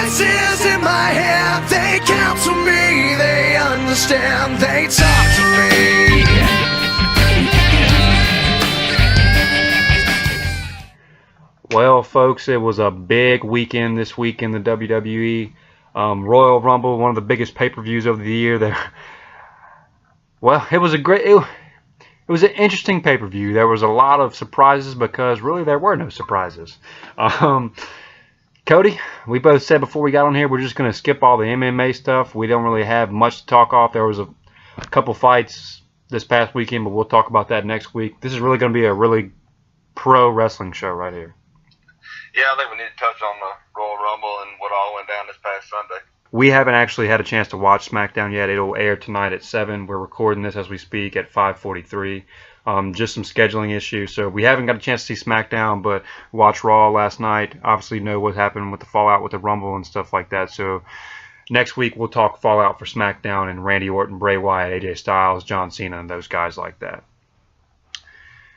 Voices in my head, they counsel me, they understand, they talk to me. Well, folks, it was a big weekend this week in the WWE. Royal Rumble, one of the biggest pay-per-views of the year. Well, it was it was an interesting pay-per-view. There was a lot of surprises because really there were no surprises. Cody, we both said before we got on here we're just going to skip all the MMA stuff. We don't really have much to talk off. There was a couple fights this past weekend, but we'll talk about that next week. This is really going to be a really pro wrestling show right here. Yeah, I think we need to touch on the Royal Rumble and what all went down this past Sunday. We haven't actually had a chance to watch SmackDown yet. It'll air tonight at 7. We're recording this as we speak at 5:43. Just some scheduling issues. So we haven't got a chance to see SmackDown, but watched Raw last night. Obviously know what happened with the fallout with the Rumble and stuff like that. So next week we'll talk fallout for SmackDown and Randy Orton, Bray Wyatt, AJ Styles, John Cena, and those guys like that.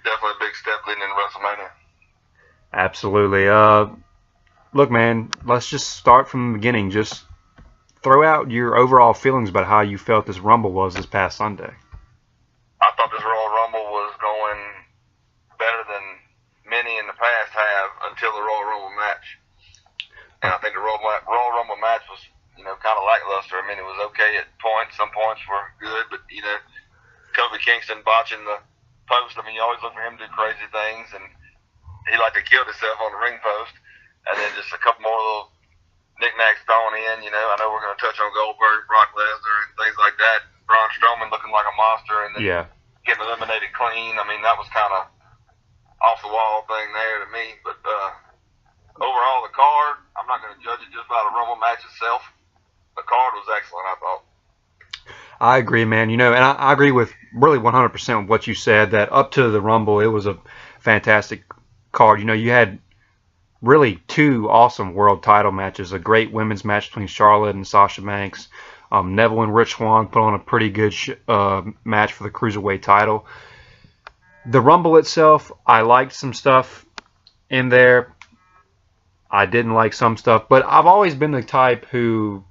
Definitely a big step leading into WrestleMania. Absolutely. Look, man, let's just start from the beginning. Just throw out your overall feelings about how you felt this Rumble was this past Sunday. I thought this Royal Rumble was going better than many in the past have until the Royal Rumble match. And I think the Royal Rumble match was, kind of lackluster. I mean, it was okay at points. Some points were good, but, Kofi Kingston botching the post. I mean, you always look for him to do crazy things, and he liked to kill himself on the ring post. And then just a couple more little knickknacks thrown in. I know we're going to touch on Goldberg, Brock Lesnar, and things like that. Braun Strowman looking like a monster and then getting eliminated clean. I mean, that was kind of off-the-wall thing there to me. But overall, the card, I'm not going to judge it just by the Rumble match itself. The card was excellent, I thought. I agree, man. And I agree with really 100% with what you said, that up to the Rumble, it was a fantastic card. You had really two awesome world title matches, a great women's match between Charlotte and Sasha Banks. Neville and Rich Swann put on a pretty good match for the Cruiserweight title. The Rumble itself, I liked some stuff in there. I didn't like some stuff, but I've always been the type who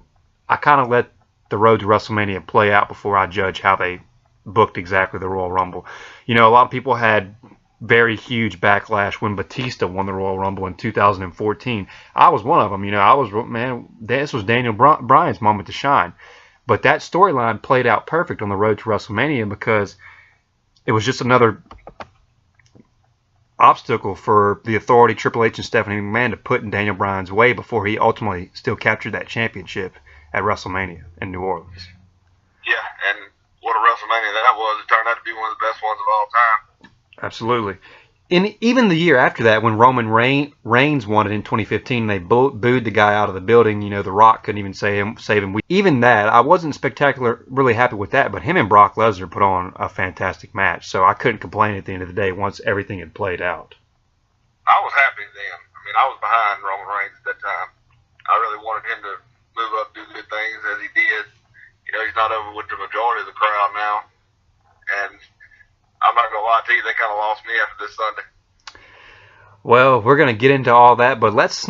I kind of let the road to WrestleMania play out before I judge how they booked exactly the Royal Rumble. A lot of people had very huge backlash when Batista won the Royal Rumble in 2014. I was one of them. This was Daniel Bryan's moment to shine. But that storyline played out perfect on the road to WrestleMania because it was just another obstacle for the Authority, Triple H, and Stephanie McMahon to put in Daniel Bryan's way before he ultimately still captured that championship at WrestleMania in New Orleans. Yeah, and what a WrestleMania that was. It turned out to be one of the best ones of all time. Absolutely. And even the year after that, when Roman Reigns won it in 2015, they booed the guy out of the building. The Rock couldn't even save him. Even that, I wasn't really happy with that, but him and Brock Lesnar put on a fantastic match, so I couldn't complain at the end of the day once everything had played out. I was happy then. I mean, I was behind Roman Reigns at that time. I really wanted him to move up, do good things as he did. He's not over with the majority of the crowd now, and I'm not going to lie to you, they kind of lost me after this Sunday. Well, we're going to get into all that, but let's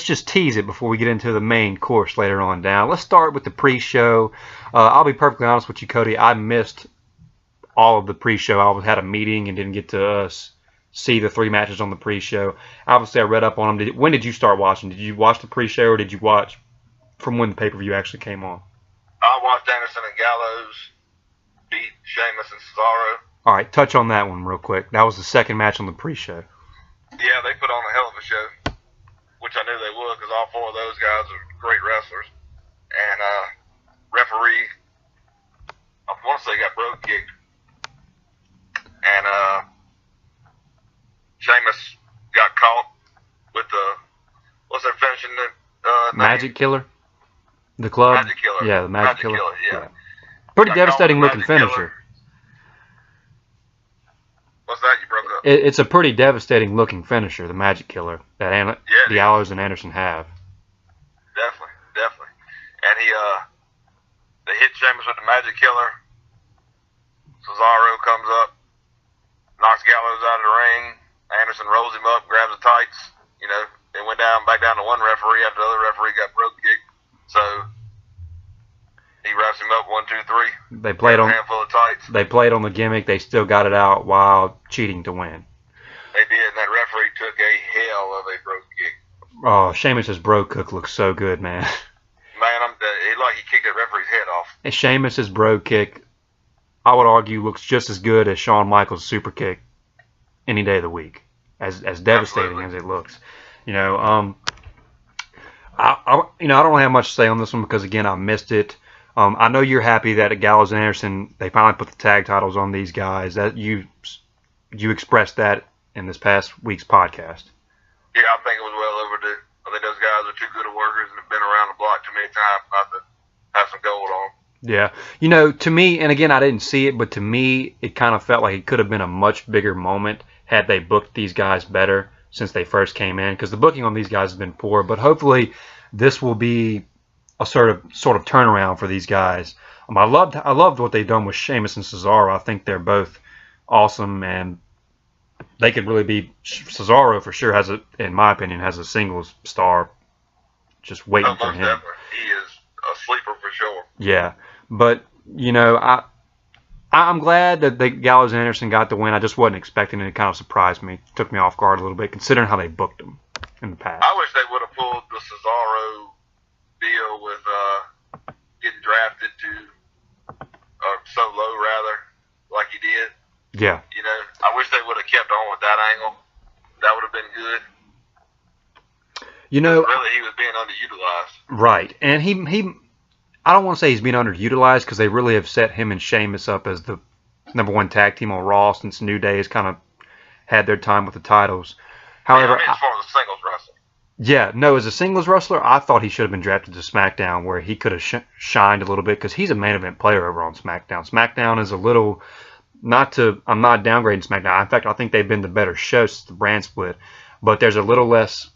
just tease it before we get into the main course later on down. Let's start with the pre-show. I'll be perfectly honest with you, Cody. I missed all of the pre-show. I had a meeting and didn't get to see the 3 matches on the pre-show. Obviously, I read up on them. When did you start watching? Did you watch the pre-show, or did you watch from when the pay-per-view actually came on? I watched Anderson and Gallows beat Sheamus and Cesaro. All right, touch on that one real quick. That was the second match on the pre-show. Yeah, they put on a hell of a show, which I knew they would because all 4 of those guys are great wrestlers. And referee, I want to say, got brogue kicked. And Sheamus got caught with what's their finishing name? Magic Killer? The club? Magic Killer. Yeah, the Magic Killer. Yeah. Pretty devastating looking finisher. What's that? You broke up. It's a pretty devastating looking finisher, the Magic Killer, that the Allers and Anderson have. Definitely. And they hit Sheamus with the Magic Killer. Cesaro comes up, knocks Gallows out of the ring. Anderson rolls him up, grabs the tights. They went back down to 1 ref. referee after the other referee got broke kicked. So he wraps him up 1, 2, 3. They played on a handful of tights. They played on the gimmick. They still got it out while cheating to win. They did, and that referee took a hell of a broke kick. Oh, Sheamus's bro cook looks so good, man. Man, it like he kicked that referee's head off. And Sheamus's bro kick, I would argue, looks just as good as Shawn Michaels' super kick any day of the week. As devastating Absolutely. as it looks, I don't really have much to say on this one because again I missed it. I know you're happy that at Gallows and Anderson they finally put the tag titles on these guys. That you expressed that in this past week's podcast. Yeah, I think it was well overdue. I think those guys are too good of workers and have been around the block too many times not to have some gold on. Yeah, to me, and again I didn't see it, but to me it kind of felt like it could have been a much bigger moment had they booked these guys better since they first came in, because the booking on these guys has been poor. But hopefully, this will be a sort of turnaround for these guys. I loved what they've done with Sheamus and Cesaro. I think they're both awesome, and they could really be. Cesaro for sure in my opinion, has a singles star just waiting for him. Definitely. He is a sleeper for sure. Yeah, but I'm glad that Gallows and Anderson got the win. I just wasn't expecting it. It kind of surprised me. It took me off guard a little bit, considering how they booked them in the past. I wish they would have pulled the Cesaro deal with getting drafted to so low, rather, like he did. Yeah. I wish they would have kept on with that angle. That would have been good. Really, he was being underutilized. Right, and he I don't want to say he's being underutilized because they really have set him and Sheamus up as the #1 tag team on Raw since New Day has kind of had their time with the titles. However, as far as a singles wrestler. Yeah, no, as a singles wrestler, I thought he should have been drafted to SmackDown where he could have shined a little bit because he's a main event player over on SmackDown. SmackDown is a little, I'm not downgrading SmackDown. In fact, I think they've been the better show since the brand split, but there's a little less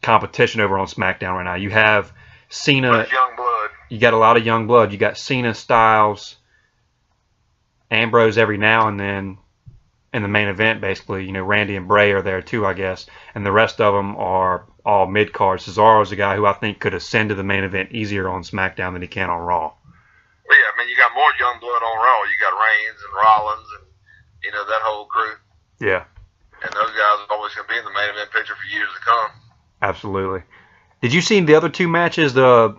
competition over on SmackDown right now. You have Cena. Young blood. You got a lot of young blood. You got Cena, Styles, Ambrose every now and then in the main event, basically. Randy and Bray are there too, I guess. And the rest of them are all mid-card. Cesaro's a guy who I think could ascend to the main event easier on SmackDown than he can on Raw. Well, yeah, you got more young blood on Raw. You got Reigns and Rollins and, that whole crew. Yeah. And those guys are always going to be in the main event picture for years to come. Absolutely. Did you see the other two matches? The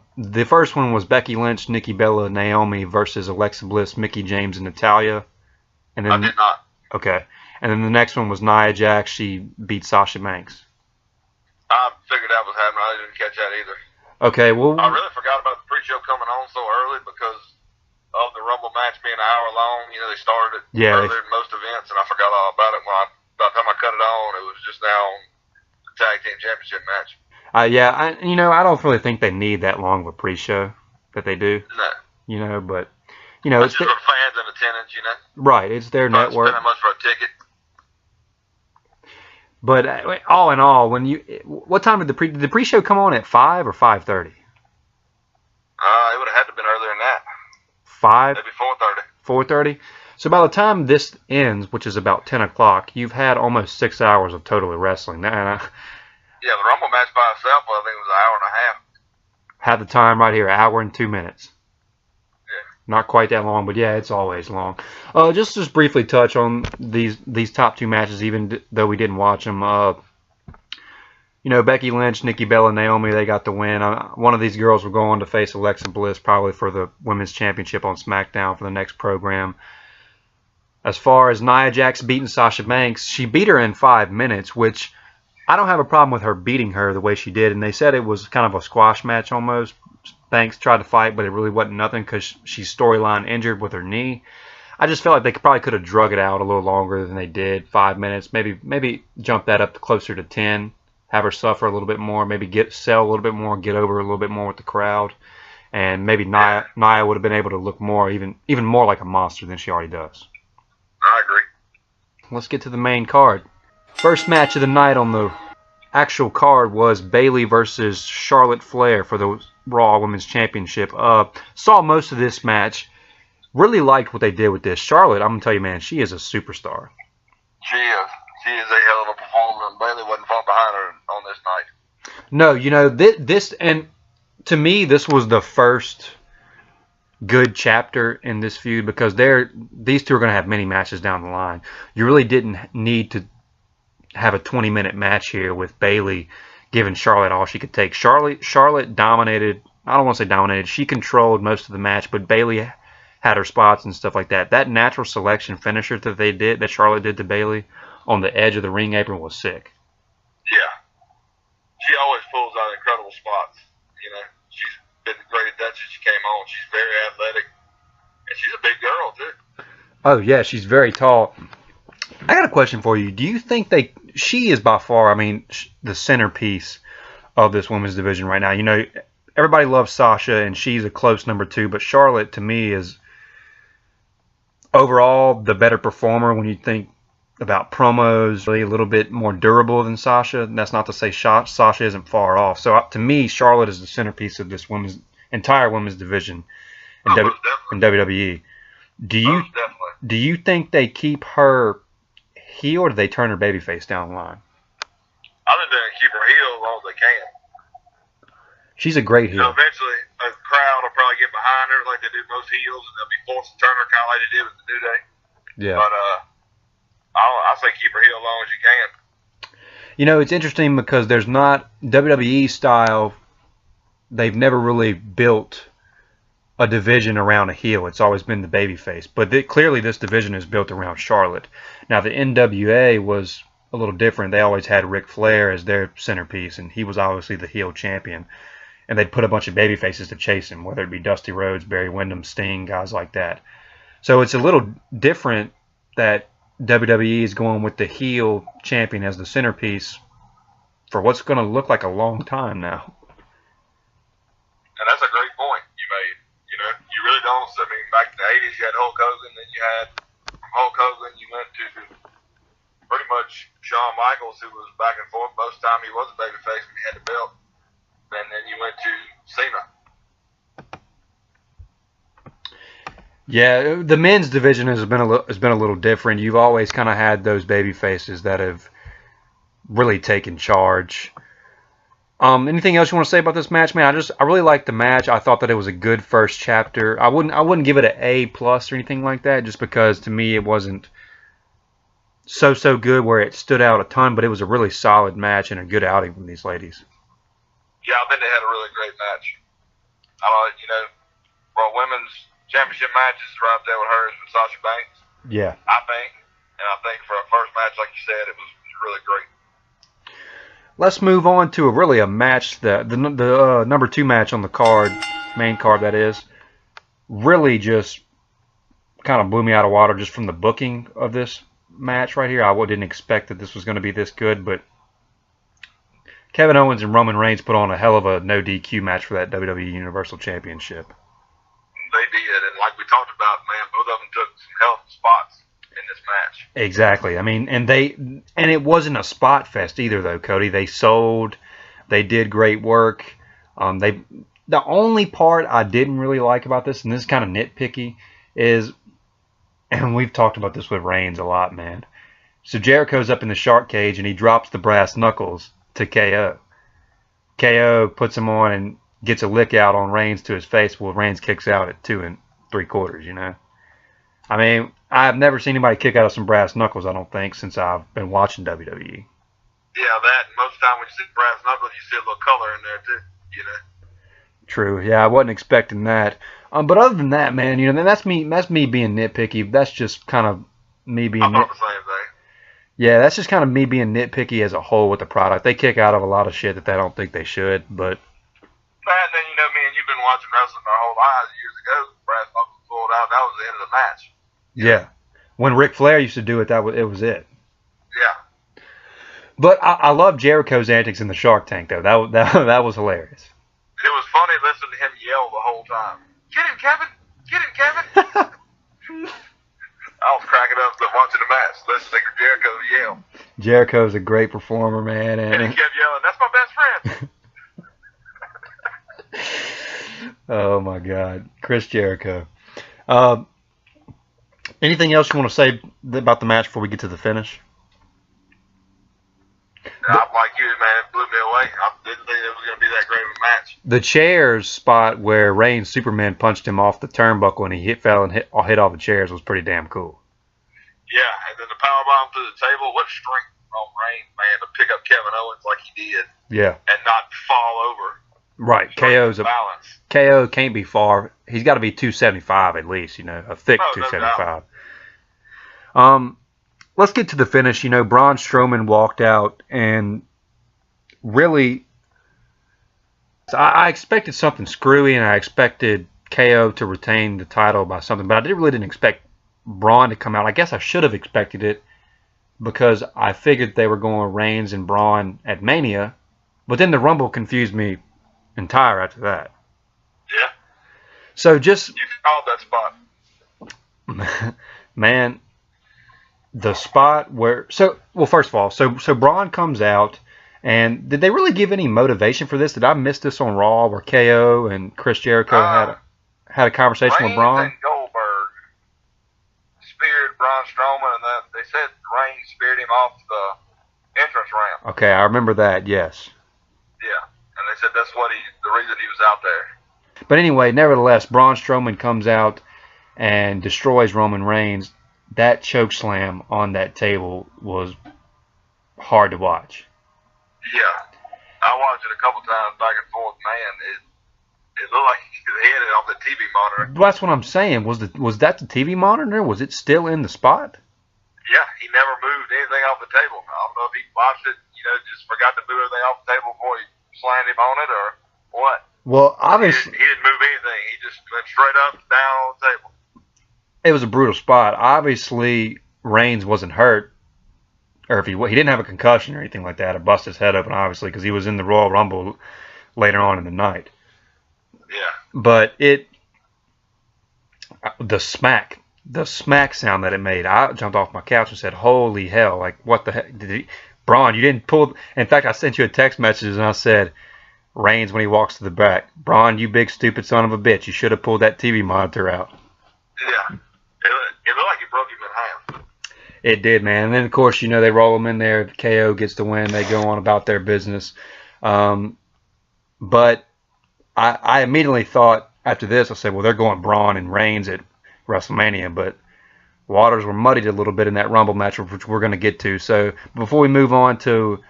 first one was Becky Lynch, Nikki Bella, Naomi versus Alexa Bliss, Mickie James, and Natalya. And then, I did not. Okay. And then the next one was Nia Jax. She beat Sasha Banks. I figured that was happening. I didn't catch that either. Okay, well... I really forgot about the pre-show coming on so early because of the Rumble match being an hour long. They started it earlier than most events, and I forgot all about it. By the time I cut it on, it was just now on the Tag Team Championship match. Yeah, I don't really think they need that long of a pre-show that they do. No. But it's just for fans in attendance, Right, it's their not network. Spending much for a ticket. But all in all, what time did the pre-show come on at 5 or 5:30? It would have had to have been earlier than that. 5? Maybe 4:30. 4:30. So by the time this ends, which is about 10 o'clock, you've had almost 6 hours of totally wrestling. Yeah, the Rumble match by itself, I think it was an hour and a half. Had the time right here, an hour and 2 minutes. Yeah. Not quite that long, but yeah, it's always long. Just briefly touch on these top two matches, even though we didn't watch them. Becky Lynch, Nikki Bella, Naomi, they got the win. One of these girls will go on to face Alexa Bliss probably for the Women's Championship on SmackDown for the next program. As far as Nia Jax beating Sasha Banks, she beat her in 5 minutes, which... I don't have a problem with her beating her the way she did, and they said it was kind of a squash match almost. Banks tried to fight, but it really wasn't nothing because she's storyline injured with her knee. I just felt like they probably could have drug it out a little longer than they did, 5 minutes. Maybe jump that up to closer to 10, have her suffer a little bit more, maybe sell a little bit more, get over a little bit more with the crowd, and maybe Nia would have been able to look more, even more like a monster than she already does. I agree. Let's get to the main card. First match of the night on the actual card was Bayley versus Charlotte Flair for the Raw Women's Championship. Saw most of this match. Really liked what they did with this. Charlotte, I'm going to tell you, man, she is a superstar. She is. She is a hell of a performer, and Bayley wasn't far behind her on this night. No, this, and to me, this was the first good chapter in this feud because these two are going to have many matches down the line. You really didn't need to have a 20-minute match here with Bayley giving Charlotte all she could take. Charlotte dominated. I don't want to say dominated. She controlled most of the match, but Bayley had her spots and stuff like that. That natural selection finisher that Charlotte did to Bayley on the edge of the ring apron was sick. Yeah. She always pulls out incredible spots. She's been great at that since she came on. She's very athletic. And she's a big girl, too. Oh, yeah, she's very tall. I got a question for you. Do you think she is by far, the centerpiece of this women's division right now? Everybody loves Sasha, and she's a close number 2, but Charlotte, to me, is overall the better performer when you think about promos, really a little bit more durable than Sasha. That's not to say Sasha isn't far off. So to me, Charlotte is the centerpiece of this entire women's division in WWE. Do you think they keep her heel, or do they turn her babyface down the line? I think they're going to keep her heel as long as they can. She's a great heel. Eventually, a crowd will probably get behind her like they do most heels, and they'll be forced to turn her kind of like they did with the New Day. Yeah. But I say keep her heel as long as you can. It's interesting because there's not WWE style. They've never really built a division around a heel. It's always been the babyface. But clearly this division is built around Charlotte. Now the NWA was a little different. They always had Ric Flair as their centerpiece, and he was obviously the heel champion. And they'd put a bunch of babyfaces to chase him, whether it be Dusty Rhodes, Barry Windham, Sting, guys like that. So it's a little different that WWE is going with the heel champion as the centerpiece for what's going to look like a long time now. And that's a great point you made. You really don't. Back in the 80s, you had Hulk Hogan, then you had from Hulk Hogan, you went to pretty much Shawn Michaels, who was back and forth. Most of the time he was a babyface when he had the belt. And then you went to Cena. Yeah, the men's division has been a little different. You've always kind of had those baby faces that have really taken charge. Anything else you want to say about this match, man? I really liked the match. I thought that it was a good first chapter. I wouldn't give it an A+ or anything like that, just because to me it wasn't so good where it stood out a ton, but it was a really solid match and a good outing from these ladies. Yeah, I think they had a really great match. For women's championship matches right there with hers with Sasha Banks. Yeah. I think for a first match, like you said, it was really great. Let's move on to a match that the number 2 match on the card, main card that is, really just kind of blew me out of water just from the booking of this match right here. I didn't expect that this was going to be this good, but Kevin Owens and Roman Reigns put on a hell of a no DQ match for that WWE Universal Championship. They did, and like we talked about, man, both of them took some hell of spots in this match. Exactly. And it wasn't a spot fest either, though, Cody. They sold. They did great work. The only part I didn't really like about this, and this is kind of nitpicky, is, and we've talked about this with Reigns a lot, man. So Jericho's up in the shark cage, and he drops the brass knuckles to KO. KO puts him on and gets a lick out on Reigns to his face. Well, Reigns kicks out at 2 3/4, I've never seen anybody kick out of some brass knuckles, I don't think, since I've been watching WWE. Yeah, that, and most of the time when you see brass knuckles, you see a little color in there, too, True. Yeah, I wasn't expecting that. But other than that, man, that's me being nitpicky. That's just kind of me being I thought the same thing. Yeah, that's just kind of me being nitpicky as a whole with the product. They kick out of a lot of shit that I don't think they should, but... And then, me and you've been watching wrestling our whole lives years ago. Brass knuckles pulled out. That was the end of the match. Yeah. When Ric Flair used to do it, it was it. Yeah. But I love Jericho's antics in the Shark Tank, though. That was hilarious. It was funny listening to him yell the whole time. Get him, Kevin! Get him, Kevin! I was cracking up watching the match, listening to Jericho yell. Jericho's a great performer, man. And he kept yelling, "That's my best friend!" Oh, my God. Chris Jericho. Anything else you want to say about the match before we get to the finish? I'm like you, man. It blew me away. I didn't think it was going to be that great of a match. The chairs spot where Reigns Superman punched him off the turnbuckle and he fell and hit all the chairs was pretty damn cool. Yeah, and then the powerbomb through the table. What strength on Reigns, man, to pick up Kevin Owens like he did. Yeah. And not fall over. Right. KO's balance. KO can't be far. He's got to be 275 at least, a thick 275. No, let's get to the finish. Braun Strowman walked out and really, I expected something screwy and I expected KO to retain the title by something, but I really didn't expect Braun to come out. I guess I should have expected it because I figured they were going Reigns and Braun at Mania, but then the Rumble confused me entire after that. Yeah. So just... You called that spot. Man, the spot where... first of all, so Braun comes out, and did they really give any motivation for this? Did I miss this on Raw where KO and Chris Jericho had a conversation with Braun? Reigns and Goldberg speared Braun Strowman, and then they said Reigns speared him off the entrance ramp. Okay, I remember that, yes. Yeah, and they said that's the reason he was out there. But anyway, nevertheless, Braun Strowman comes out and destroys Roman Reigns. That choke slam on that table was hard to watch. Yeah, I watched it a couple times back and forth. Man, it looked like he hit it off the TV monitor. That's what I'm saying. Was that the TV monitor? Was it still in the spot? Yeah, he never moved anything off the table. I don't know if he watched it, just forgot to move everything off the table before he slammed him on it or what. Well, obviously... He didn't move anything. He just went straight up, down on the table. It was a brutal spot. Obviously, Reigns wasn't hurt, or if he didn't have a concussion or anything like that, or bust his head open, obviously, because he was in the Royal Rumble later on in the night. Yeah. But the smack sound that it made, I jumped off my couch and said, holy hell, like, what the heck? Braun, you didn't pull... In fact, I sent you a text message and I said, Reigns when he walks to the back, Braun, you big stupid son of a bitch, you should have pulled that TV monitor out. Yeah. It looked like it broke him in half. It did, man. And then, of course, they roll him in there. KO gets the win. They go on about their business. But I immediately thought after this, I said, well, they're going Braun and Reigns at WrestleMania. But waters were muddied a little bit in that Rumble match, which we're going to get to. So before we move on to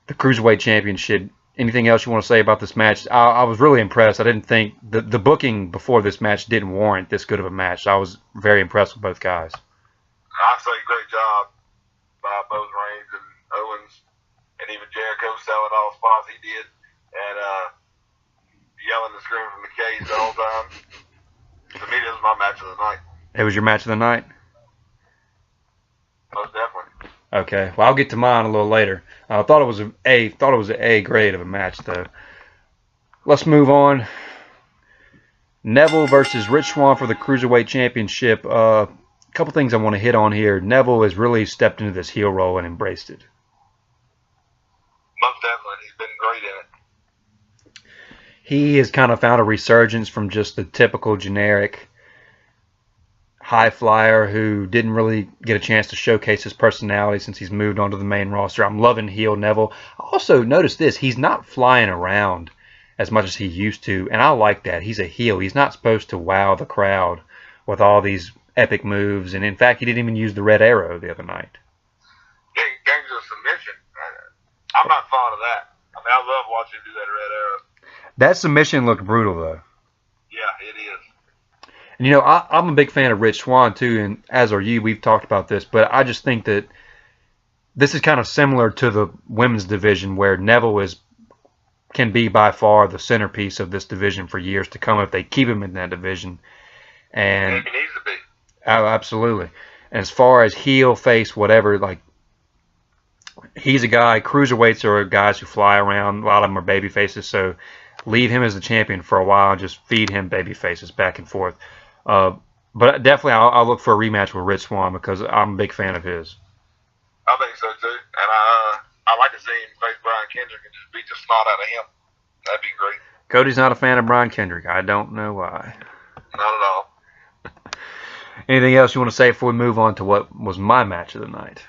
the Cruiserweight Championship, anything else you want to say about this match? I was really impressed. I didn't think the booking before this match didn't warrant this good of a match. I was very impressed with both guys. I say great job by both Reigns and Owens, and even Jericho selling all the spots he did, and yelling and screaming from the cage the whole time. To me, this was my match of the night. It was your match of the night? Most definitely. Okay, well, I'll get to mine a little later. I thought it was an A grade of a match, though. Let's move on. Neville versus Rich Swann for the Cruiserweight Championship. A couple things I want to hit on here. Neville has really stepped into this heel role and embraced it. Most definitely. He's been great in it. He has kind of found a resurgence from just the typical generic high flyer who didn't really get a chance to showcase his personality since he's moved onto the main roster. I'm loving heel Neville. Also, notice this. He's not flying around as much as he used to, and I like that. He's a heel. He's not supposed to wow the crowd with all these epic moves, and in fact, he didn't even use the red arrow the other night. Yeah, he gains a submission. I'm not fond of that. I mean, I love watching him do that red arrow. That submission looked brutal, though. Yeah, it is. And, I'm a big fan of Rich Swann, too, and as are you. We've talked about this, but I just think that this is kind of similar to the women's division where Neville can be by far the centerpiece of this division for years to come if they keep him in that division. And he needs to be. Oh, absolutely. And as far as heel, face, whatever, like, he's a guy, cruiserweights are guys who fly around. A lot of them are baby faces, so leave him as the champion for a while and just feed him baby faces back and forth. But definitely I'll look for a rematch with Rich Swann because I'm a big fan of his. I think so, too. And I like to see him face Brian Kendrick and just beat the snot out of him. That'd be great. Cody's not a fan of Brian Kendrick. I don't know why. Not at all. Anything else you want to say before we move on to what was my match of the night?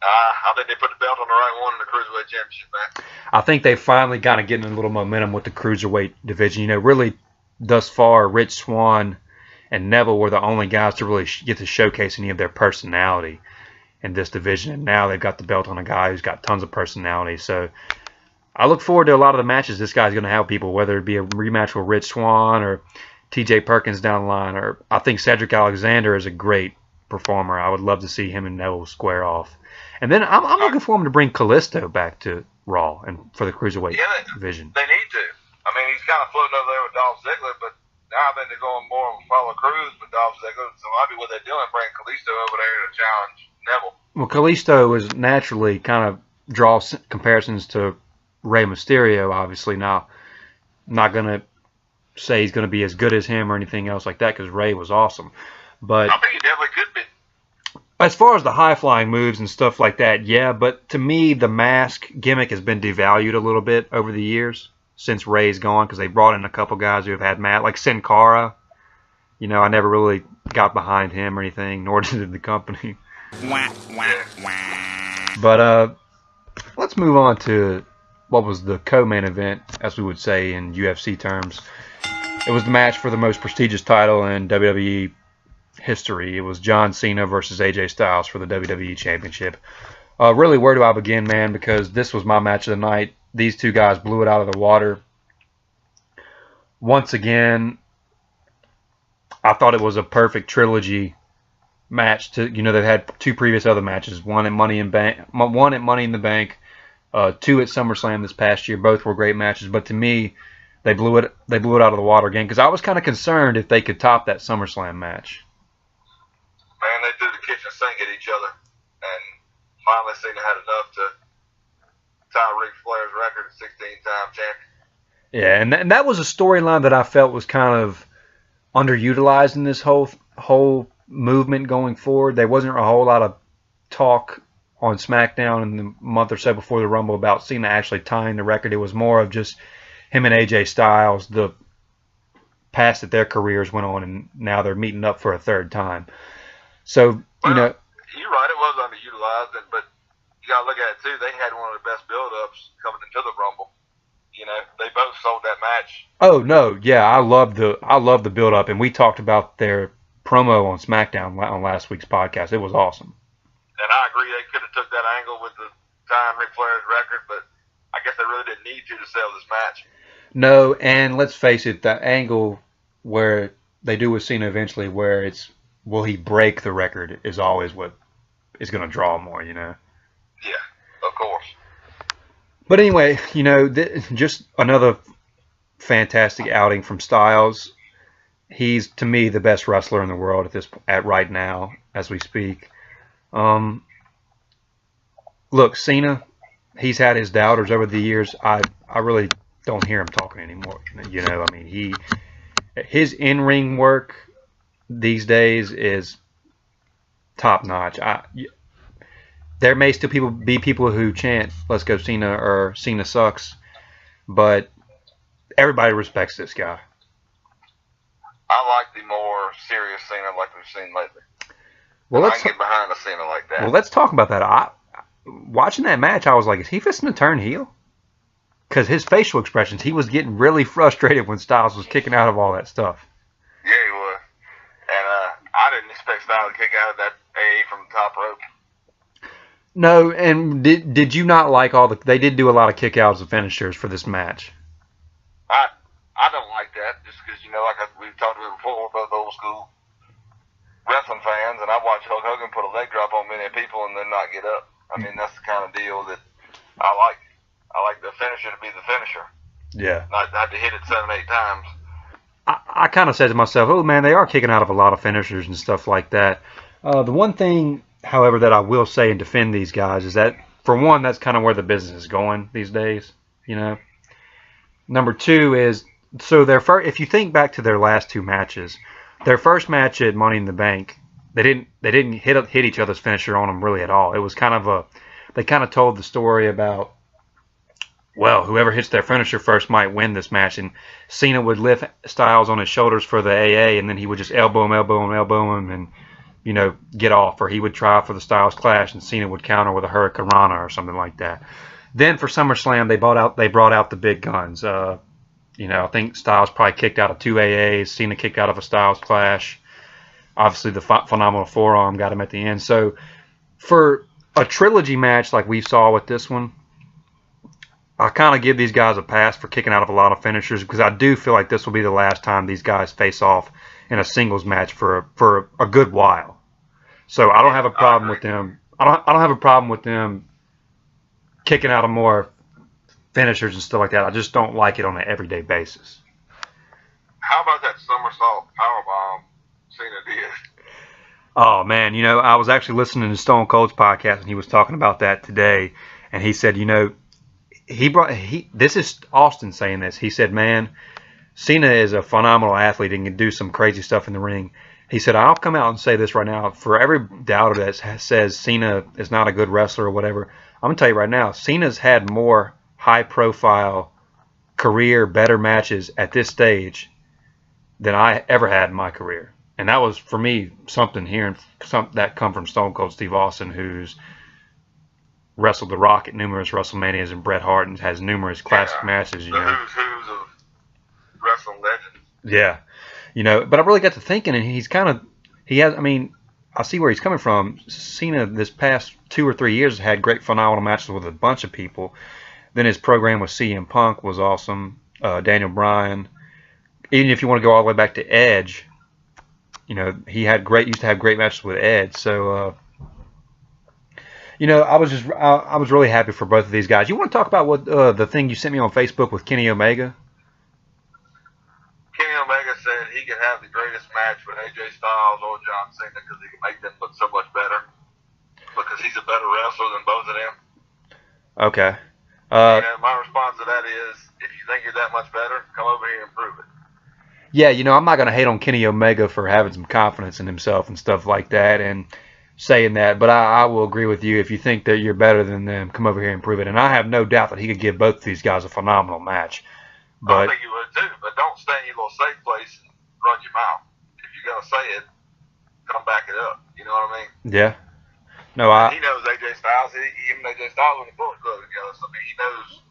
I think they put the belt on the right one in the Cruiserweight Championship match. I think they finally kind of getting a little momentum with the Cruiserweight division. You know, really, thus far, Rich Swann and Neville were the only guys to really get to showcase any of their personality in this division. And now they've got the belt on a guy who's got tons of personality. So I look forward to a lot of the matches this guy's going to have with people, whether it be a rematch with Rich Swann or TJ Perkins down the line. Or I think Cedric Alexander is a great performer. I would love to see him and Neville square off. And then I'm looking for him to bring Kalisto back to Raw and for the Cruiserweight division. They need to. I mean, he's kind of floating over there with Dolph Ziggler, but now I think they're going more on Apollo Crews with Dolph Ziggler. So maybe what they're doing, bring Kalisto over there to challenge Neville. Well, Kalisto is naturally kind of draws comparisons to Rey Mysterio, obviously. Now, not going to say he's going to be as good as him or anything else like that because Rey was awesome. But I think he definitely could be. As far as the high-flying moves and stuff like that, yeah, but to me, the mask gimmick has been devalued a little bit over the years since Ray's gone because they brought in a couple guys who have had like Sin Cara. You know, I never really got behind him or anything, nor did the company. But let's move on to what was the co-main event, as we would say in UFC terms. It was the match for the most prestigious title in WWE history. It was John Cena versus AJ Styles for the WWE Championship. Really, where do I begin, man? Because this was my match of the night. These two guys blew it out of the water. Once again, I thought it was a perfect trilogy match. They've had two previous other matches. One at Money in the Bank, two at SummerSlam this past year. Both were great matches, but to me, they blew it out of the water again. Because I was kind of concerned if they could top that SummerSlam match. Man, they threw the kitchen sink at each other, and finally Cena had enough to tie Ric Flair's record at 16-time champion. Yeah, and that was a storyline that I felt was kind of underutilized in this whole movement going forward. There wasn't a whole lot of talk on SmackDown in the month or so before the Rumble about Cena actually tying the record. It was more of just him and AJ Styles, the path that their careers went on, and now they're meeting up for a third time. So, you're right, it was underutilized, but you got to look at it, too. They had one of the best build-ups coming into the Rumble. You know, they both sold that match. Oh, no, yeah, I love the build-up, and we talked about their promo on SmackDown on last week's podcast. It was awesome. And I agree, they could have took that angle with the tying Ric Flair's record, but I guess they really didn't need to sell this match. No, and let's face it, the angle where they do with Cena eventually, where it's will he break the record, is always what is going to draw more, you know? Yeah, of course. But anyway, just another fantastic outing from Styles. He's, to me, the best wrestler in the world at right now, as we speak. Look, Cena, he's had his doubters over the years. I really don't hear him talking anymore. His in-ring work these days is top notch. There may still be people who chant "Let's go Cena" or "Cena sucks," but everybody respects this guy. I like the more serious Cena like we've seen lately. Well, I can get behind a Cena like that. Well, let's talk about that. Watching that match, I was like, is he fixing to turn heel? Because his facial expressions, he was getting really frustrated when Styles was kicking out of all that stuff. Yeah, he was. And I didn't expect Styles to kick out of that AA from the top rope. No, and did you not like they did do a lot of kickouts and finishers for this match? I don't like that, just because, we've talked about before, we're both old school wrestling fans, and I watched Hulk Hogan put a leg drop on many people and then not get up. I mean, that's the kind of deal that I like. I like the finisher to be the finisher. Yeah. Not to hit it 7-8 times. I kind of said to myself, oh, man, they are kicking out of a lot of finishers and stuff like that. The one thing, however, that I will say and defend these guys is that, for one, that's kind of where the business is going these days, Number two is, so if you think back to their last two matches, their first match at Money in the Bank, they didn't hit each other's finisher on them really at all. It was kind of they kind of told the story about, well, whoever hits their finisher first might win this match, and Cena would lift Styles on his shoulders for the AA, and then he would just elbow him, and get off, or he would try for the Styles Clash and Cena would counter with a Hurricane Rana or something like that. Then for SummerSlam, they brought out the big guns. I think Styles probably kicked out of 2 AAs. Cena kicked out of a Styles Clash. Obviously, the phenomenal forearm got him at the end. So for a trilogy match like we saw with this one, I kind of give these guys a pass for kicking out of a lot of finishers, because I do feel like this will be the last time these guys face off in a singles match for a good while. So I don't have a problem with them. I don't have a problem with them kicking out of more finishers and stuff like that. I just don't like it on an everyday basis. How about that somersault powerbomb Cena did? Oh man, I was actually listening to Stone Cold's podcast and he was talking about that today, and he said, this is Austin saying this. He said, man, Cena is a phenomenal athlete and can do some crazy stuff in the ring. He said, I'll come out and say this right now. For every doubter that says Cena is not a good wrestler or whatever, I'm going to tell you right now, Cena's had more high-profile, career, better matches at this stage than I ever had in my career. And that was, for me, something hearing that come from Stone Cold Steve Austin, who's wrestled The Rock at numerous WrestleManias, and Bret Hart, and has numerous classic matches. The who's of wrestling legends. Yeah. But I really got to thinking, and I see where he's coming from. Cena this past 2 or 3 years had great phenomenal matches with a bunch of people. Then his program with CM Punk was awesome. Daniel Bryan. Even if you want to go all the way back to Edge, he used to have great matches with Edge. So, I was really happy for both of these guys. You want to talk about what the thing you sent me on Facebook with Kenny Omega? Kenny Omega said he could have the greatest match with AJ Styles or John Cena because he can make them look so much better. Because he's a better wrestler than both of them. Okay. My response to that is, if you think you're that much better, come over here and prove it. Yeah, I'm not going to hate on Kenny Omega for having some confidence in himself and stuff like that and saying that, but I will agree with you. If you think that you're better than them, come over here and prove it. And I have no doubt that he could give both of these guys a phenomenal match. But I think you would too, but don't stay in your little safe place and run your mouth. If you're going to say it, come back it up. You know what I mean? Yeah. No, he knows AJ Styles. Him and AJ Styles were in the Bullet Club together, so he knows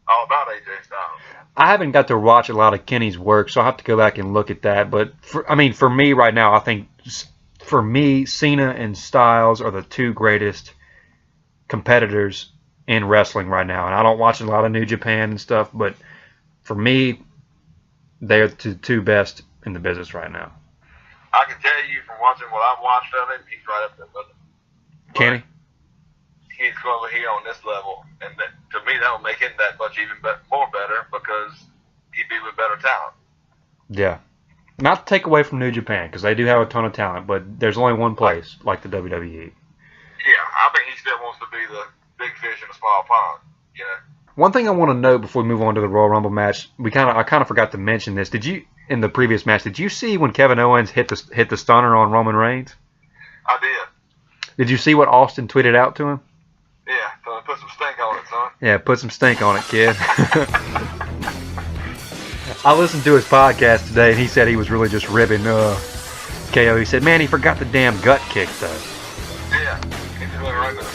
all about AJ Styles. I haven't got to watch a lot of Kenny's work, so I'll have to go back and look at that. But, for me right now, I think, for me, Cena and Styles are the two greatest competitors in wrestling right now. And I don't watch a lot of New Japan and stuff, but for me, they're the two best in the business right now. I can tell you from watching what I've watched of him, he's right up there with him. Kenny? He's over here on this level, and to me, that will make him that much even more better because he'd be with better talent. Yeah. Not to take away from New Japan, because they do have a ton of talent, but there's only one place like the WWE. Yeah, I think he still wants to be the big fish in a small pond, One thing I want to know before we move on to the Royal Rumble match, I kind of forgot to mention this. In the previous match, did you see when Kevin Owens hit the stunner on Roman Reigns? I did. Did you see what Austin tweeted out to him? Yeah, so put some stink on it, son. Yeah, put some stink on it, kid. I listened to his podcast today, and he said he was really just ribbing KO. He said, man, he forgot the damn gut kick, though. Yeah, he just went right to the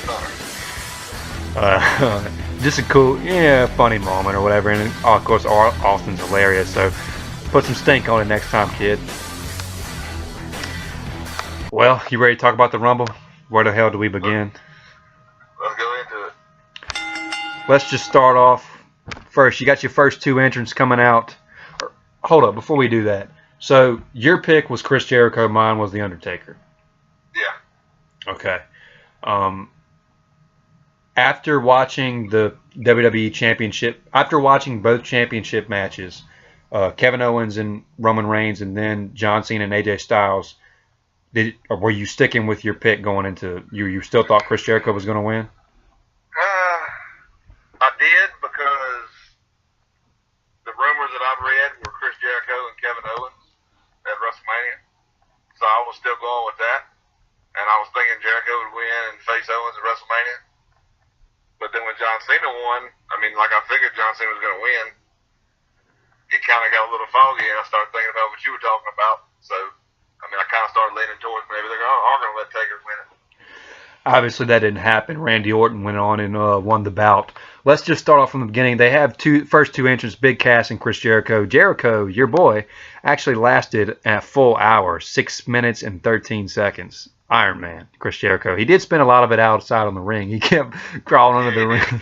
stunner. Just a cool, funny moment or whatever. And of course, Austin's hilarious, so put some stink on it next time, kid. Well, you ready to talk about the Rumble? Where the hell do we begin? Let's go into it. Let's just start off first. You got your first two entrants coming out. Hold up, before we do that. So, your pick was Chris Jericho. Mine was The Undertaker. Yeah. Okay. After watching the WWE Championship, after watching both championship matches, Kevin Owens and Roman Reigns, and then John Cena and AJ Styles, were you sticking with your pick going into? You still thought Chris Jericho was going to win? I did, because the rumors that I've read were Chris Jericho and Kevin Owens at WrestleMania, so I was still going with that, and I was thinking Jericho would win and face Owens at WrestleMania. But then when John Cena won, I figured John Cena was going to win. It kind of got a little foggy, and I started thinking about what you were talking about. So, I kind kind of started leaning towards maybe they're going to let Taker win it. Obviously, that didn't happen. Randy Orton went on and won the bout. Let's just start off from the beginning. They have first two entrants, Big Cass and Chris Jericho. Jericho, your boy, actually lasted a full hour, 6 minutes and 13 seconds. Iron Man, Chris Jericho. He did spend a lot of it outside on the ring. He kept crawling under the ring.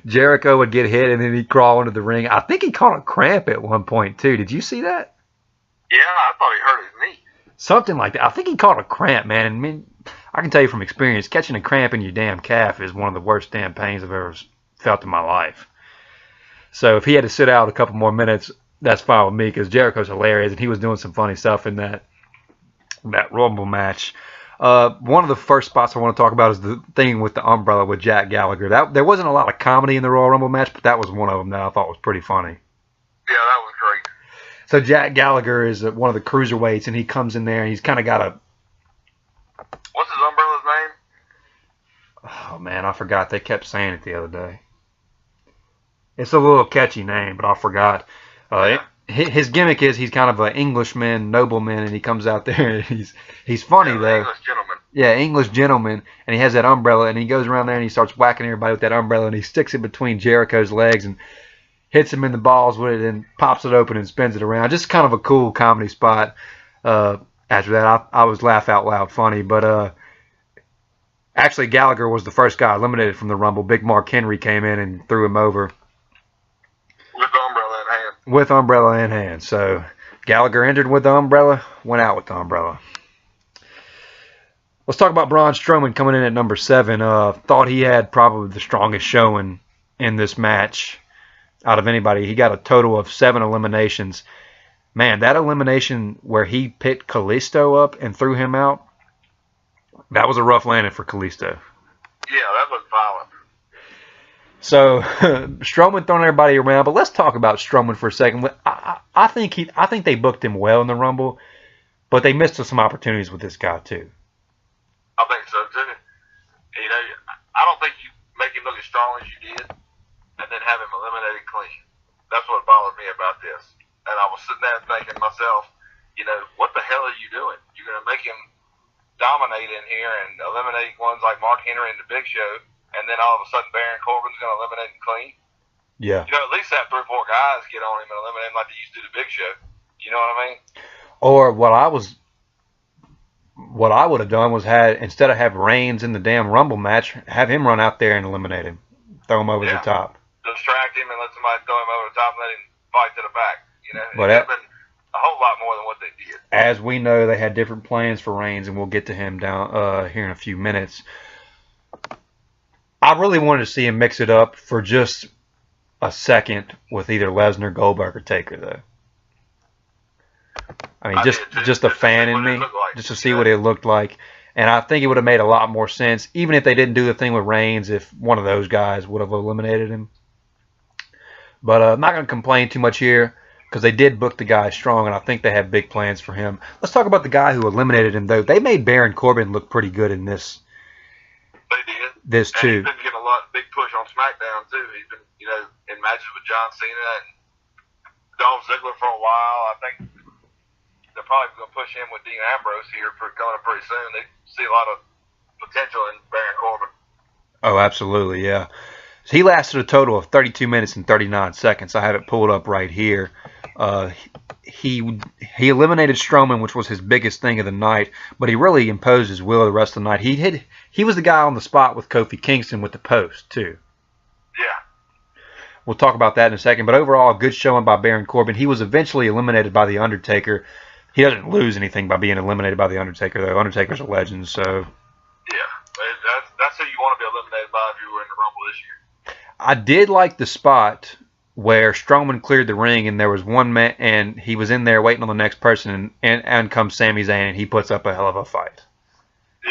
Jericho would get hit, and then he'd crawl under the ring. I think he caught a cramp at one point, too. Did you see that? Yeah, I thought he hurt his knee. Something like that. I think he caught a cramp, man. And I can tell you from experience, catching a cramp in your damn calf is one of the worst damn pains I've ever felt in my life. So if he had to sit out a couple more minutes, that's fine with me, because Jericho's hilarious, and he was doing some funny stuff in that Rumble match. One of the first spots I want to talk about is the thing with the umbrella with Jack Gallagher. There wasn't a lot of comedy in the Royal Rumble match, but that was one of them that I thought was pretty funny. Yeah, that was great. So Jack Gallagher is one of the cruiserweights, and he comes in there, and he's kind of got a... What's his umbrella's name? Oh, man, I forgot. They kept saying it the other day. It's a little catchy name, but I forgot. His gimmick is he's kind of an Englishman, nobleman, and he comes out there and he's funny, though. English gentleman. Yeah, English gentleman, and he has that umbrella, and he goes around there and he starts whacking everybody with that umbrella, and he sticks it between Jericho's legs and hits him in the balls with it and pops it open and spins it around. Just kind of a cool comedy spot. After that, I was laugh out loud funny, but actually Gallagher was the first guy eliminated from the Rumble. Big Mark Henry came in and threw him over. With umbrella in hand. So Gallagher entered with the umbrella, went out with the umbrella. Let's talk about Braun Strowman coming in at number 7. Thought he had probably the strongest showing in this match out of anybody. He got a total of 7 eliminations. Man, that elimination where he picked Kalisto up and threw him out, that was a rough landing for Kalisto. Yeah, that was violent. So Strowman throwing everybody around, but let's talk about Strowman for a second. I think they booked him well in the Rumble, but they missed some opportunities with this guy too. I think so too. You know, I don't think you make him look as strong as you did, and then have him eliminated clean. That's what bothered me about this. And I was sitting there thinking to myself, you know, what the hell are you doing? You're going to make him dominate in here and eliminate ones like Mark Henry and the Big Show. And then all of a sudden, Baron Corbin's going to eliminate him clean. Yeah. You know, at least have 3 or 4 guys get on him and eliminate him like they used to do the Big Show. You know what I mean? Or what I would have done was instead of have Reigns in the damn Rumble match, have him run out there and eliminate him, throw him over the top. Distract him and let somebody throw him over the top and let him fight to the back. You know, but it would have been a whole lot more than what they did. As we know, they had different plans for Reigns, and we'll get to him down here in a few minutes. I really wanted to see him mix it up for just a second with either Lesnar, Goldberg, or Taker, though. I mean, just a fan in me, just to see what it looked like. And I think it would have made a lot more sense, even if they didn't do the thing with Reigns, if one of those guys would have eliminated him. But I'm not going to complain too much here, because they did book the guy strong, and I think they have big plans for him. Let's talk about the guy who eliminated him, though. They made Baron Corbin look pretty good in this. They did. This too. He's been getting a big push on SmackDown too. He's been, you know, in matches with John Cena and Dolph Ziggler for a while. I think they're probably going to push him with Dean Ambrose here coming up pretty soon. They see a lot of potential in Baron Corbin. Oh, absolutely, yeah. So he lasted a total of 32 minutes and 39 seconds. I have it pulled up right here. He eliminated Strowman, which was his biggest thing of the night, but he really imposed his will the rest of the night. He was the guy on the spot with Kofi Kingston with the post, too. Yeah. We'll talk about that in a second, but overall, a good showing by Baron Corbin. He was eventually eliminated by The Undertaker. He doesn't lose anything by being eliminated by The Undertaker, though. Undertaker's a legend, so... Yeah, that's who you want to be eliminated by if you were in the Rumble this year. I did like the spot where Strowman cleared the ring and there was one man and he was in there waiting on the next person and comes Sami Zayn and he puts up a hell of a fight. Yeah.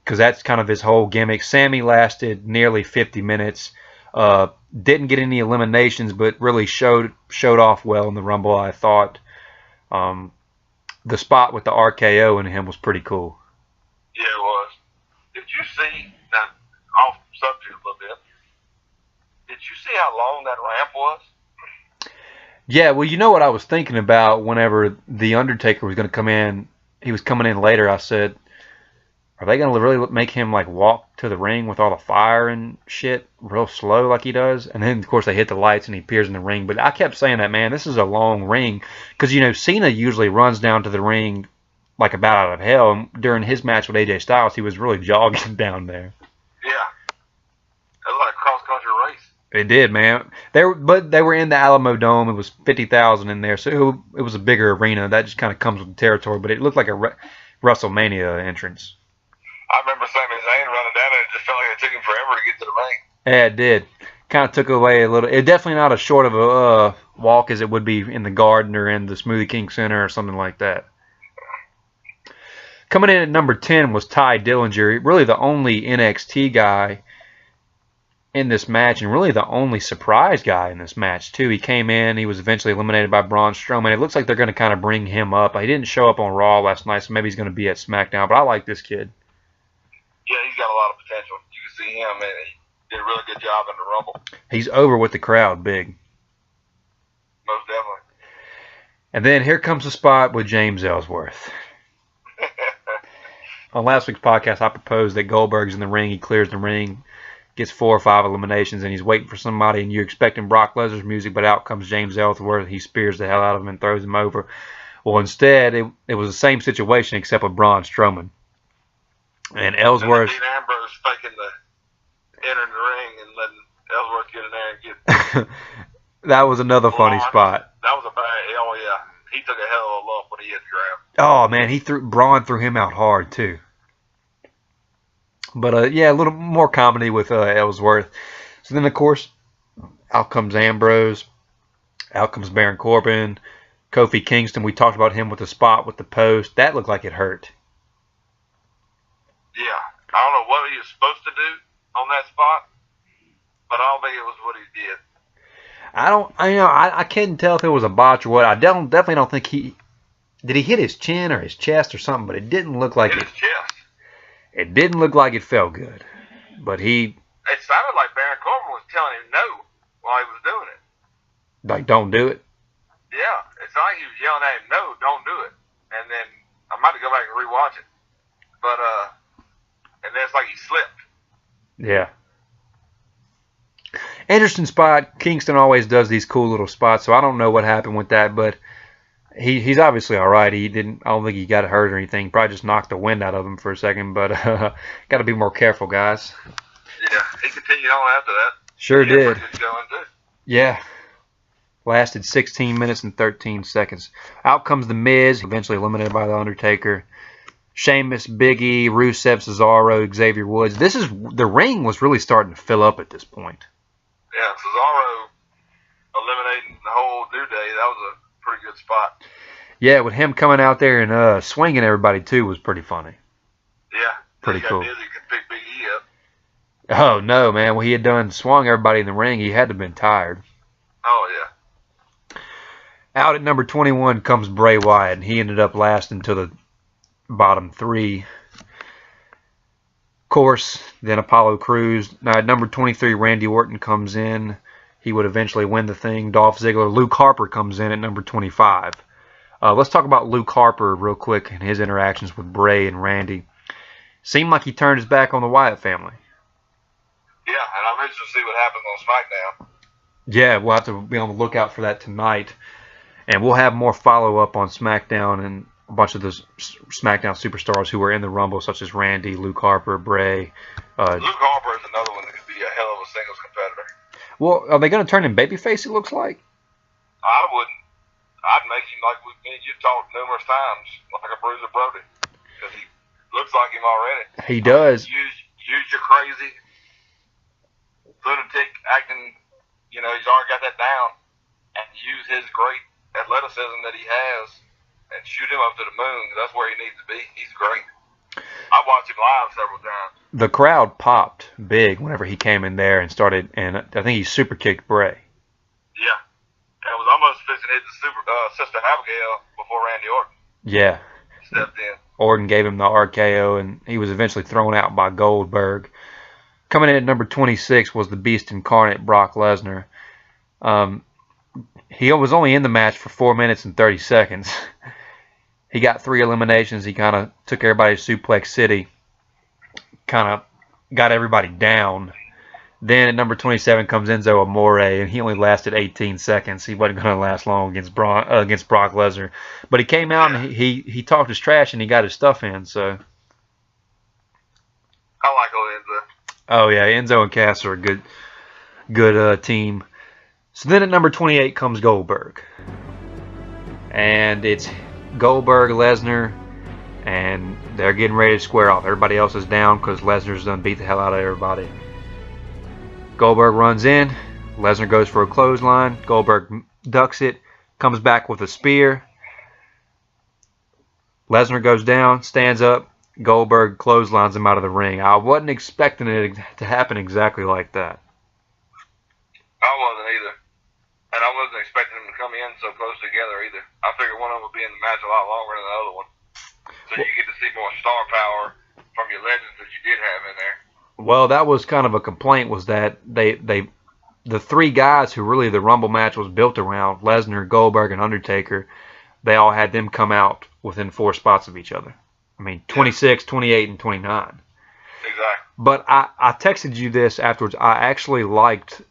Because that's kind of his whole gimmick. Sami lasted nearly 50 minutes. Didn't get any eliminations, but really showed off well in the Rumble, I thought. The spot with the RKO in him was pretty cool. Yeah, it was. Did you see, now off subject a little bit, did you see how long that ramp was? Yeah, well, you know what I was thinking about whenever The Undertaker was going to come in he was coming in later, I said, are they going to really make him like walk to the ring with all the fire and shit real slow like he does? And then, of course, they hit the lights and he appears in the ring. But I kept saying that, man, this is a long ring. Because, you know, Cena usually runs down to the ring like a bat out of hell. And during his match with AJ Styles, he was really jogging down there. Yeah. It was like a cross-country race. It did, man. But they were in the Alamo Dome. It was 50,000 in there. So it was a bigger arena. That just kind of comes with the territory. But it looked like a WrestleMania entrance. I remember Sami Zayn running down and it just felt like it took him forever to get to the ring. Yeah, it did. Kind of took away a little. It's definitely not as short of a walk as it would be in the Garden or in the Smoothie King Center or something like that. Coming in at number 10 was Ty Dillinger, really the only NXT guy in this match and really the only surprise guy in this match, too. He came in. He was eventually eliminated by Braun Strowman. It looks like they're going to kind of bring him up. He didn't show up on Raw last night, so maybe he's going to be at SmackDown, but I like this kid. Yeah, he's got a lot of potential. You can see him, and he did a really good job in the Rumble. He's over with the crowd big. Most definitely. And then here comes the spot with James Ellsworth. On last week's podcast, I proposed that Goldberg's in the ring. He clears the ring, gets 4 or 5 eliminations, and he's waiting for somebody, and you're expecting Brock Lesnar's music, but out comes James Ellsworth. He spears the hell out of him and throws him over. Well, instead, it was the same situation except with Braun Strowman. And Ellsworth... And Dean Ambrose faking the entering the ring and letting Ellsworth get in there and get... That was another funny spot. That was a bad... Oh, yeah. He took a hell of a lump when he hit the ground. Oh, man. Braun threw him out hard, too. But, yeah, a little more comedy with Ellsworth. So then, of course, out comes Ambrose. Out comes Baron Corbin. Kofi Kingston. We talked about him with the spot with the post. That looked like it hurt. Yeah, I don't know what he was supposed to do on that spot, but I don't think it was what he did. I couldn't tell if it was a botch or what. I definitely don't think did he hit his chin or his chest or something, but it didn't look like his chest. It didn't look like it felt good, but It sounded like Baron Corbin was telling him no while he was doing it. Like, don't do it. Yeah, it's like he was yelling at him, no, don't do it. And then I might have to go back and rewatch it, but and then it's like he slipped. Yeah. Interesting spot. Kingston always does these cool little spots, so I don't know what happened with that, but he's obviously all right. I don't think he got hurt or anything. Probably just knocked the wind out of him for a second, but got to be more careful, guys. Yeah, he continued on after that. Sure did. Too. Yeah. Lasted 16 minutes and 13 seconds. Out comes The Miz, eventually eliminated by The Undertaker. Sheamus, Big E, Rusev, Cesaro, Xavier Woods. The ring was really starting to fill up at this point. Yeah, Cesaro eliminating the whole New Day. That was a pretty good spot. Yeah, with him coming out there and swinging everybody too was pretty funny. Yeah, pretty cool. He could pick Big E up. Oh no, man! When he had swung everybody in the ring, he had to have been tired. Oh yeah. Out at number 21 comes Bray Wyatt, and he ended up lasting to the bottom 3. Of course, then Apollo Crews. Now at number 23, Randy Orton comes in. He would eventually win the thing. Dolph Ziggler. Luke Harper comes in at number 25. Let's talk about Luke Harper real quick and his interactions with Bray and Randy. Seemed like he turned his back on the Wyatt family. Yeah, and I'm interested to see what happens on SmackDown. Yeah, we'll have to be on the lookout for that tonight. And we'll have more follow-up on SmackDown and a bunch of the SmackDown superstars who were in the Rumble, such as Randy, Luke Harper, Bray. Luke Harper is another one that could be a hell of a singles competitor. Well, are they going to turn him babyface, it looks like? I wouldn't. I'd make him like you've talked numerous times, like a Bruiser Brody. Because he looks like him already. He does. Use your crazy lunatic acting, he's already got that down. And use his great athleticism that he has and shoot him up to the moon. That's where he needs to be. He's great. I watched him live several times. The crowd popped big whenever he came in there and started, and I think he super kicked Bray. Yeah. And it was almost fixing to hit the Sister Abigail before Randy Orton. Yeah. Stepped in. Orton gave him the RKO, and he was eventually thrown out by Goldberg. Coming in at number 26 was the Beast Incarnate, Brock Lesnar. He was only in the match for 4 minutes and 30 seconds. He got 3 eliminations. He kind of took everybody to Suplex City, kind of got everybody down. Then at number 27 comes Enzo Amore, and he only lasted 18 seconds. He wasn't going to last long against Brock Lesnar. But he came out and he talked his trash and he got his stuff in. So I like old Enzo. Oh yeah, Enzo and Cass are a good team. So then at number 28 comes Goldberg, and it's Goldberg, Lesnar, and they're getting ready to square off. Everybody else is down because Lesnar's done beat the hell out of everybody. Goldberg runs in, Lesnar goes for a clothesline, Goldberg ducks it, comes back with a spear. Lesnar goes down, stands up, Goldberg clotheslines him out of the ring. I wasn't expecting it to happen exactly like that. I wasn't either. And I wasn't expecting them to come in so close together either. I figured one of them would be in the match a lot longer than the other one. So you get to see more star power from your legends that you did have in there. Well, that was kind of a complaint, was that the 3 guys who really the Rumble match was built around, Lesnar, Goldberg, and Undertaker, they all had them come out within 4 spots of each other. I mean, 26, 28, and 29. Exactly. But I texted you this afterwards. I actually liked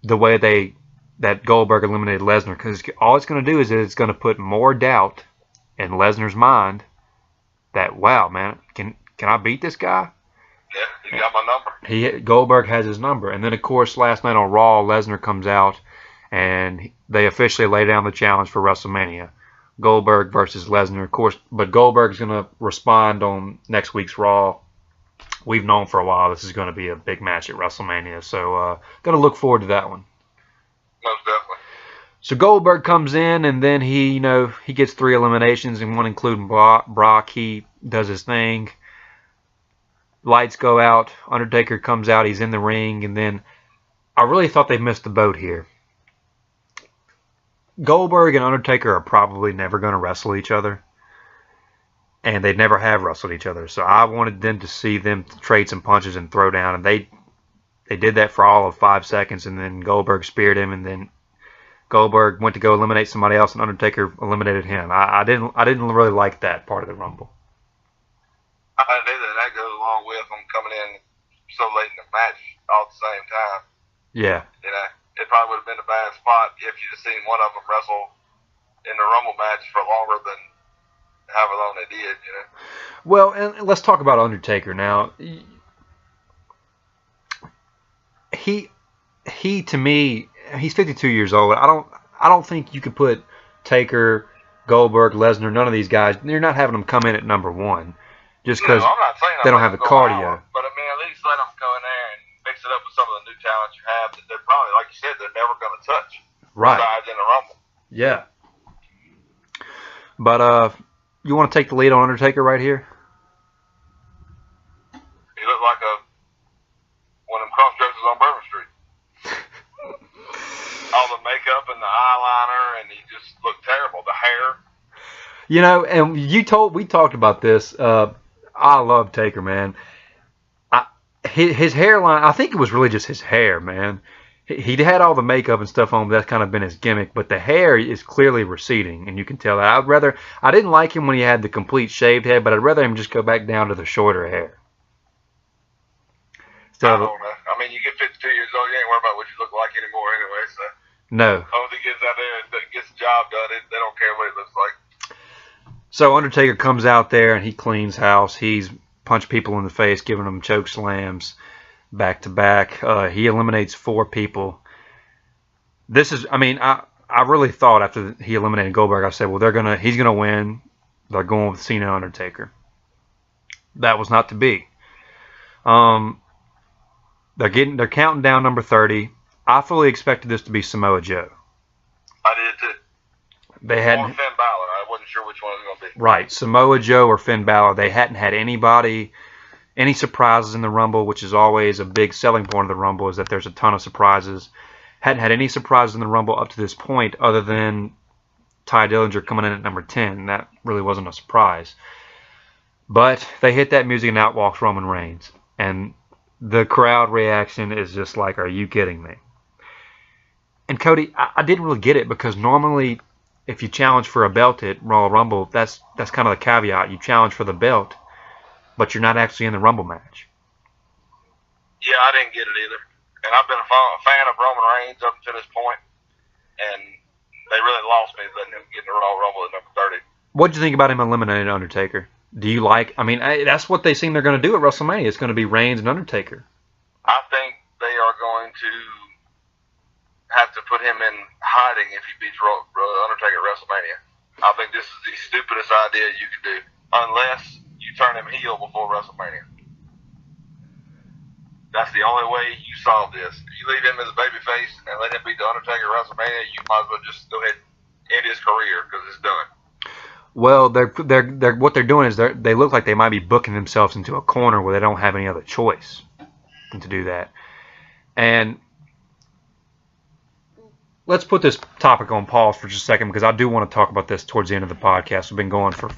the way that Goldberg eliminated Lesnar, because all it's going to do is it's going to put more doubt in Lesnar's mind that, wow, man, can I beat this guy? Yeah, he got my number. Goldberg has his number. And then, of course, last night on Raw, Lesnar comes out, and they officially lay down the challenge for WrestleMania. Goldberg versus Lesnar, of course, but Goldberg's going to respond on next week's Raw. We've known for a while this is going to be a big match at WrestleMania, so going to look forward to that one. Most definitely. So Goldberg comes in, and then he gets 3 eliminations, and one including Brock. He does his thing. Lights go out. Undertaker comes out. He's in the ring, and then I really thought they missed the boat here. Goldberg and Undertaker are probably never going to wrestle each other, and they never have wrestled each other. So I wanted them to see them trade some punches and throw down, and they did that for all of 5 seconds, and then Goldberg speared him, and then Goldberg went to go eliminate somebody else, and Undertaker eliminated him. I didn't really like that part of the Rumble. I didn't either. That goes along with them coming in so late in the match all at the same time. Yeah. You know, it probably would have been a bad spot if you'd have seen one of them wrestle in the Rumble match for longer than however long they did, you know. Well, and let's talk about Undertaker now. He to me, he's 52 years old. I don't think you could put Taker, Goldberg, Lesnar, none of these guys. You're not having them come in at number 1 just because they don't have the cardio. But I mean, at least let them go in there and mix it up with some of the new talents you have that they're probably, like you said, they're never going to touch. Right. Besides in the Rumble. Yeah. But you want to take the lead on Undertaker right here? He looked like one of them cross dressers on Bourbon Street. All the makeup and the eyeliner, and he just looked terrible. The hair. You know, and we talked about this. I love Taker, man. His hairline, I think it was really just his hair, man. He had all the makeup and stuff on, but that's kind of been his gimmick. But the hair is clearly receding, and you can tell that. I didn't like him when he had the complete shaved head, but I'd rather him just go back down to the shorter hair. So, I don't know. I mean, you get 52 years old, you ain't worried about what you look like anymore anyway, so. No. As long as he gets out there and gets the job done, they don't care what it looks like. So Undertaker comes out there and he cleans house. He's punched people in the face, giving them choke slams back to back. He eliminates 4 people. This is, I mean, I really thought after he eliminated Goldberg, I said, well, he's gonna win. They're going with Cena Undertaker. That was not to be. They're counting down number 30. I fully expected this to be Samoa Joe. I did too. They hadn't. Or Finn Balor. I wasn't sure which one it was going to be. Right, Samoa Joe or Finn Balor. They hadn't had any surprises in the Rumble, which is always a big selling point of the Rumble, is that there's a ton of surprises. Hadn't had any surprises in the Rumble up to this point, other than Ty Dillinger coming in at number 10. That really wasn't a surprise. But they hit that music and out walks Roman Reigns. And the crowd reaction is just like, are you kidding me? And Cody, I didn't really get it, because normally if you challenge for a belt at Royal Rumble, that's kind of the caveat. You challenge for the belt, but you're not actually in the Rumble match. Yeah, I didn't get it either. And I've been a fan of Roman Reigns up to this point, and they really lost me letting him get in the Royal Rumble at number 30. What do you think about him eliminating Undertaker? Do you like? I mean, that's what they seem they're going to do at WrestleMania. It's going to be Reigns and Undertaker. I think they are going to have to put him in hiding if he beats Undertaker at WrestleMania. I think this is the stupidest idea you can do, unless you turn him heel before WrestleMania. That's the only way you solve this. If you leave him as a babyface and let him beat the Undertaker at WrestleMania, you might as well just go ahead and end his career because it's done. Well, they're what they're doing is they look like they might be booking themselves into a corner where they don't have any other choice than to do that. And let's put this topic on pause for just a second because I do want to talk about this towards the end of the podcast. We've been going for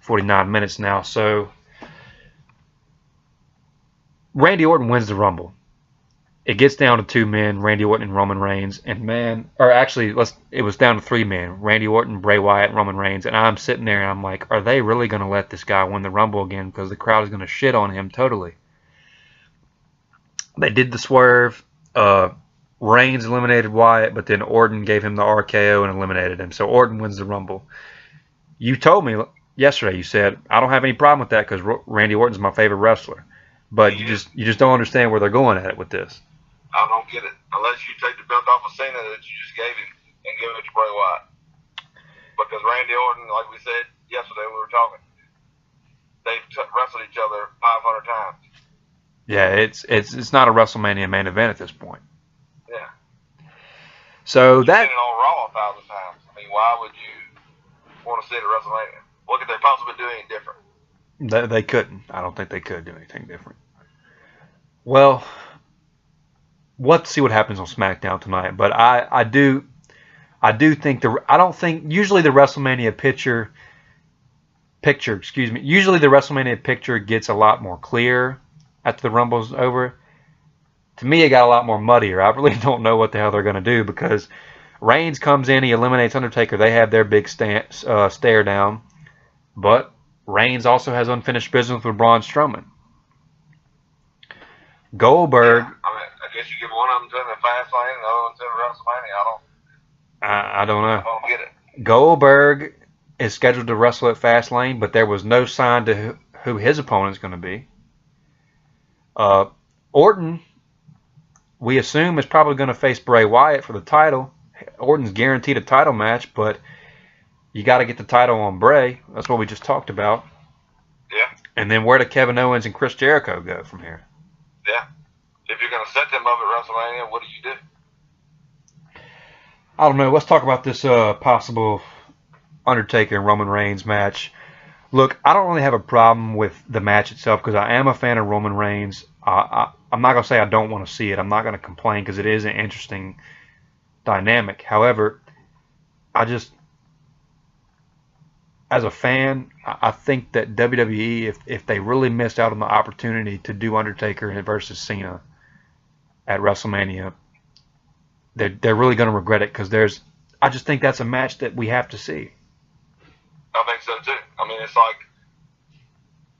49 minutes now. So Randy Orton wins the Rumble. It gets down to two men, Randy Orton and Roman Reigns. And it was down to three men, Randy Orton, Bray Wyatt, and Roman Reigns. And I'm sitting there and I'm like, are they really going to let this guy win the Rumble again? Because the crowd is going to shit on him totally. They did the swerve. Reigns eliminated Wyatt, but then Orton gave him the RKO and eliminated him. So Orton wins the Rumble. You told me yesterday, you said, I don't have any problem with that because Randy Orton's my favorite wrestler. But you just don't understand where they're going at it with this. I don't get it. Unless you take the belt off of Cena that you just gave him and give it to Bray Wyatt. Because Randy Orton, like we said yesterday when we were talking, they've wrestled each other 500 times. Yeah, it's not a WrestleMania main event at this point. Yeah. So You've seen it on Raw 1,000 times. I mean, why would you want to see it at WrestleMania? What could they possibly do any different? They couldn't. I don't think they could do anything different. Well, let's see what happens on SmackDown tonight. But I do think usually the WrestleMania picture, usually the WrestleMania picture gets a lot more clear after the Rumble's over. To me, it got a lot more muddier. I really don't know what the hell they're going to do because Reigns comes in, he eliminates Undertaker. They have their big stare down. But Reigns also has unfinished business with Braun Strowman. Goldberg. Yeah, I guess you give one of them to him in Fastlane and the other one to him in WrestleMania. I don't know. I don't get it. Goldberg is scheduled to wrestle at Fastlane, but there was no sign to who his opponent's going to be. Orton, we assume, is probably going to face Bray Wyatt for the title. Orton's guaranteed a title match, but you got to get the title on Bray. That's what we just talked about. Yeah. And then where do Kevin Owens and Chris Jericho go from here? Yeah. If you're going to set them up at WrestleMania, what do you do? I don't know. Let's talk about this possible Undertaker and Roman Reigns match. Look, I don't really have a problem with the match itself because I am a fan of Roman Reigns. I'm not going to say I don't want to see it. I'm not going to complain because it is an interesting dynamic. However, as a fan, I think that WWE, if they really missed out on the opportunity to do Undertaker versus Cena at WrestleMania, they're really going to regret it because I just think that's a match that we have to see. I think so too. I mean, it's like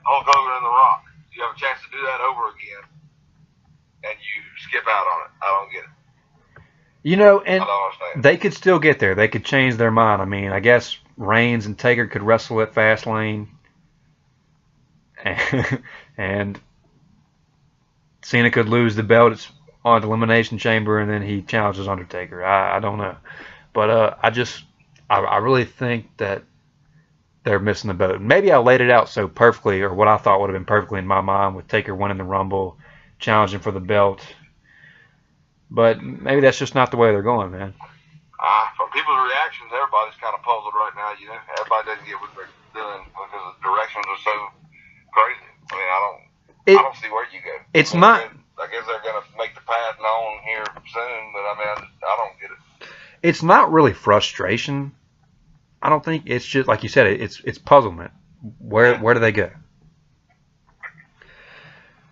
Hulk Hogan and The Rock. You have a chance to do that over again, and you skip out on it. I don't get it. You know, and I don't understand. they could still get there. They could change their mind. I mean, I guess Reigns and Taker could wrestle at Fastlane, and Cena could lose the belt on the Elimination Chamber, and then he challenges Undertaker. I don't know, but I really think that they're missing the boat. Maybe I laid it out so perfectly, or what I thought would have been perfectly in my mind, with Taker winning the Rumble, challenging for the belt. But maybe that's just not the way they're going, man. From people's reactions, everybody's kind of puzzled right now. You know, everybody doesn't get what they're doing because the directions are so crazy. I mean, I don't see where you go. It's not. I guess they're going to make the path known here soon, but I mean, I don't get it. It's not really frustration. I don't think it's just like you said. It's puzzlement. Where do they go?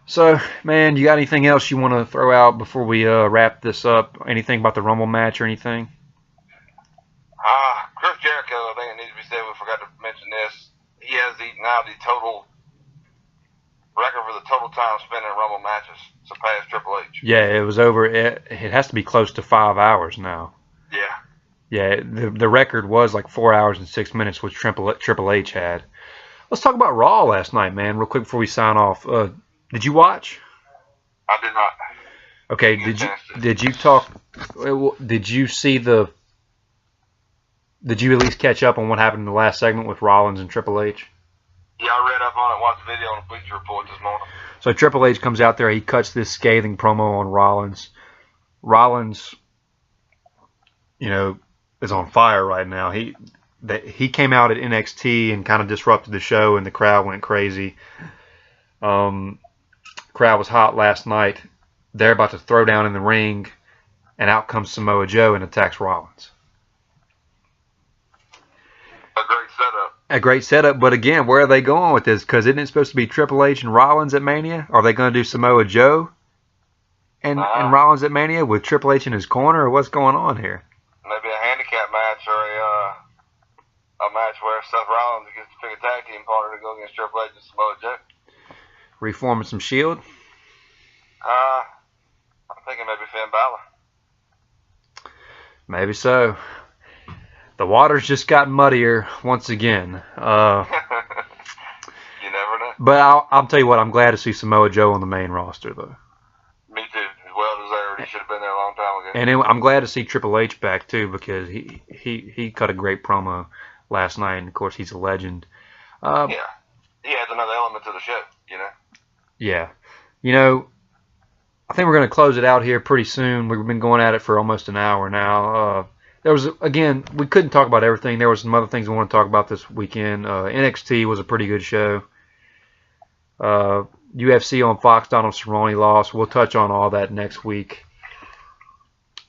So, man, you got anything else you want to throw out before we wrap this up? Anything about the Rumble match or anything? Chris Jericho, I think it needs to be said, we forgot to mention this. He has now the total record for the total time spent in Rumble matches, surpassed Triple H. Yeah, it was over. It has to be close to 5 hours now. Yeah. Yeah, the record was like 4 hours and 6 minutes, which Triple H had. Let's talk about Raw last night, man, real quick before we sign off. Did you watch? I did not. Okay, did you talk? Did you see the? Did you at least catch up on what happened in the last segment with Rollins and Triple H? Yeah, I read up on it, watched the video on the Bleacher Report this morning. So Triple H comes out there, he cuts this scathing promo on Rollins. Rollins, you know, is on fire right now. He came out at NXT and kind of disrupted the show, and the crowd went crazy. Crowd was hot last night. They're about to throw down in the ring, and out comes Samoa Joe and attacks Rollins. A great setup. A great setup, but again, where are they going with this? Because isn't it supposed to be Triple H and Rollins at Mania? Are they going to do Samoa Joe and Rollins at Mania with Triple H in his corner, or what's going on here? Maybe a handicap match or a match where Seth Rollins gets to pick a tag team partner to go against Triple H and Samoa Joe. Reforming some Shield? I'm thinking maybe Finn Balor. Maybe so. The water's just got muddier once again. You never know. But I'll tell you what, I'm glad to see Samoa Joe on the main roster, though. Me too. Well deserved. He should have been there a long time ago. And I'm glad to see Triple H back, too, because he cut a great promo last night, and, of course, he's a legend. Yeah. He adds another element to the show, you know? Yeah. You know, I think we're going to close it out here pretty soon. We've been going at it for almost an hour now. There was, again, we couldn't talk about everything. There were some other things we want to talk about this weekend. NXT was a pretty good show. UFC on Fox, Donald Cerrone lost. We'll touch on all that next week.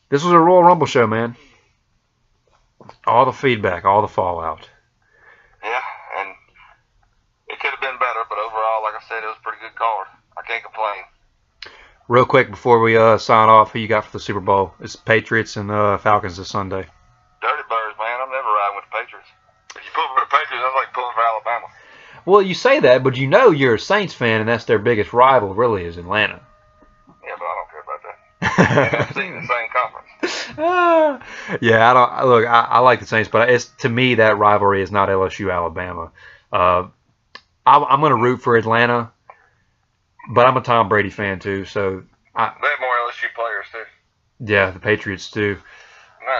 This was a Royal Rumble show, man. All the feedback, all the fallout. Yeah, and it could have been better, but overall, like I said, it was a pretty good card. I can't complain. Real quick before we sign off, who you got for the Super Bowl? It's Patriots and Falcons this Sunday. Dirty Birds, man. I'm never riding with the Patriots. If you pull for the Patriots, that's like pulling for Alabama. Well, you say that, but you know you're a Saints fan, and that's their biggest rival, really, is Atlanta. Yeah, but I don't care about that. NFC in the same conference. Yeah, I like the Saints, but to me that rivalry is not LSU Alabama. I'm going to root for Atlanta, but I'm a Tom Brady fan too. So they have more LSU players too. Yeah, the Patriots too. No.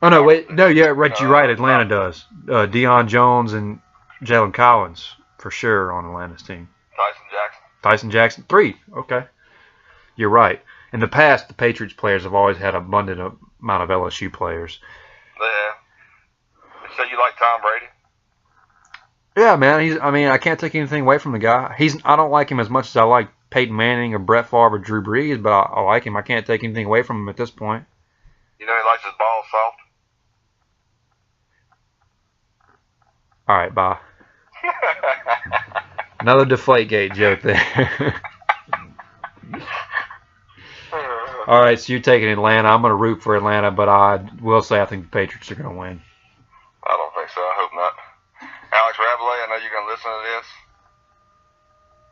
Oh no, wait, no, yeah, right. You're right. Atlanta does. Deion Jones and Jalen Collins for sure on Atlanta's team. Tyson Jackson, 3. Okay, you're right. In the past, the Patriots players have always had an abundant amount of LSU players. Yeah. So you like Tom Brady? Yeah, man. I can't take anything away from the guy. I don't like him as much as I like Peyton Manning or Brett Favre or Drew Brees, but I like him. I can't take anything away from him at this point. You know he likes his balls soft. All right, bye. Another Deflategate joke there. All right, so you're taking Atlanta. I'm going to root for Atlanta, but I will say I think the Patriots are going to win. I don't think so. I hope not. Alex Rabelais, I know you're going to listen to this.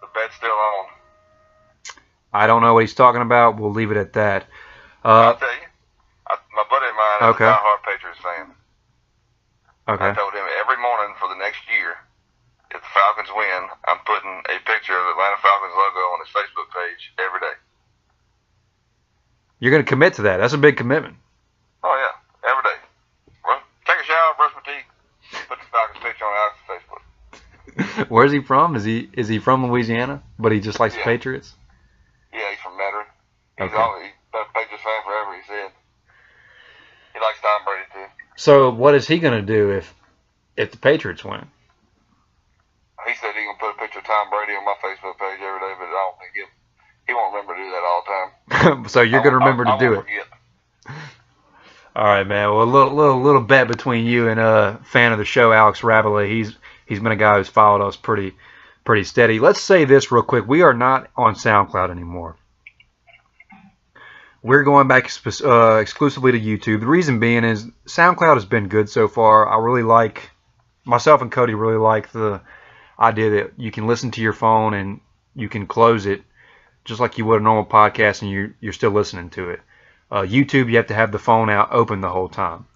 The bet's still on. I don't know what he's talking about. We'll leave it at that. I'll tell you. My buddy of mine is okay. a diehard Patriots fan. Okay. I told him every morning for the next year, if the Falcons win, I'm putting a picture of the Atlanta Falcons logo on his Facebook page every day. You're going to commit to that. That's a big commitment. Oh, yeah. Every day. Well, take a shower, brush my teeth, put the Falcons picture on Alex's Facebook. Where's he from? Is he from Louisiana, but he just likes the Patriots? Yeah, he's from Metairie. He's Okay. been a Patriots fan forever, he said. He likes Tom Brady, too. So what is he going to do if the Patriots win? He said he's going to put a picture of Tom Brady on my Facebook page every day, but I don't think he won't remember to do that all the time. So you're going to remember to do it. Forget. All right, man. Well, a little bet between you and a fan of the show, Alex Rabelais. He's been a guy who's followed us pretty steady. Let's say this real quick. We are not on SoundCloud anymore. We're going back exclusively to YouTube. The reason being is SoundCloud has been good so far. I really like, myself and Cody really like the idea that you can listen to your phone and you can close it just like you would a normal podcast, and you're still listening to it. YouTube, you have to have the phone out open the whole time.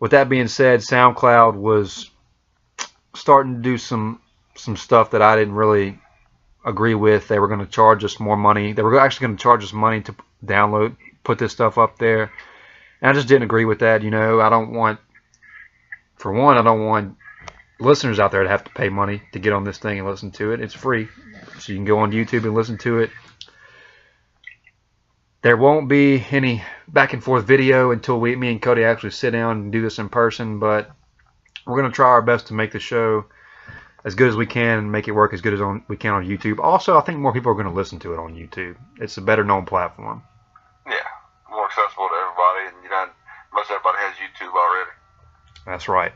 With that being said, SoundCloud was starting to do some stuff that I didn't really agree with. They were going to charge us more money. They were actually going to charge us money to download, put this stuff up there. And I just didn't agree with that. I don't want, for one, I don't want listeners out there to have to pay money to get on this thing and listen to it. It's free. So you can go on YouTube and listen to it. There won't be any back and forth video until me and Cody actually sit down and do this in person, but we're going to try our best to make the show as good as we can and make it work as good as we can on YouTube. Also, I think more people are going to listen to it on YouTube. It's a better known platform. Yeah, more accessible to everybody, and most everybody has YouTube already. That's right.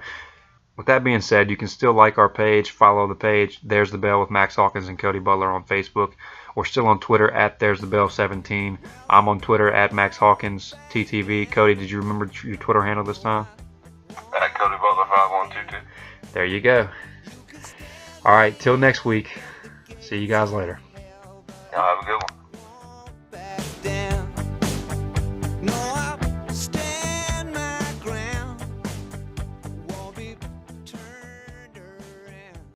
With that being said, you can still like our page, follow the page, There's the Bell with Max Hawkins and Cody Butler on Facebook. We're still on Twitter at There's the Bell 17. I'm on Twitter at Max Hawkins TTV. Cody, did you remember your Twitter handle this time? At Cody Butler 5122. There you go. All right, till next week. See you guys later. Y'all have a good one.